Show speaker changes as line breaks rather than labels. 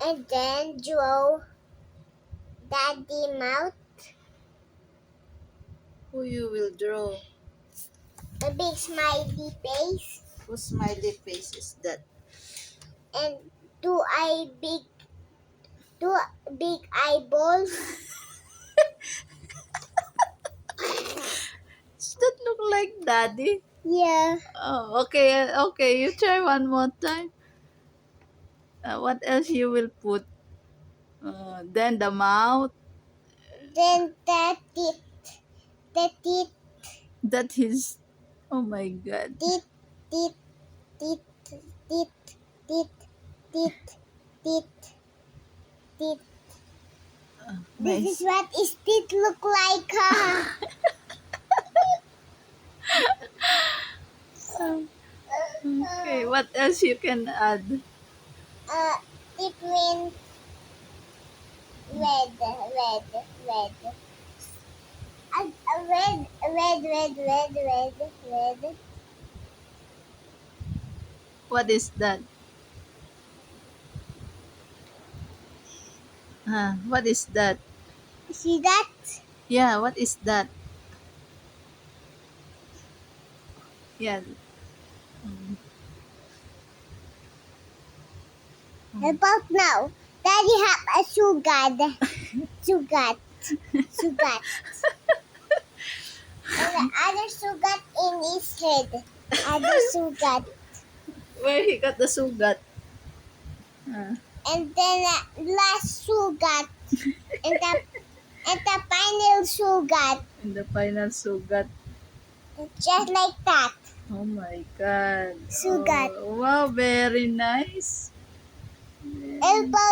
And then draw daddy mouth,
Who you will draw?
a big smiley face,
Whose smiley face is that?
and two big eyeballs.
Does that look like daddy?
Yeah.
Oh, okay, okay. You try one more time. What else you will put? Then the mouth.
Then the teeth,
That is. Oh my God.
teeth, teeth, teeth, teeth, teeth, teeth, teeth, teeth. This is
Nice.
what his teeth look like.
Okay. What else you can add?
Different red, red, red. Red.
What is that? What is that?
See that?
Yeah. What is that? Yeah.
About now, Daddy have a sugar, sugar, sugar, and the other sugar in his head. Other sugar,
Where he got the sugat?
and then last sugar, and the final sugar,
In the final sugat.
just like that.
Oh my God.
Sugat.
Oh, wow, very nice.
About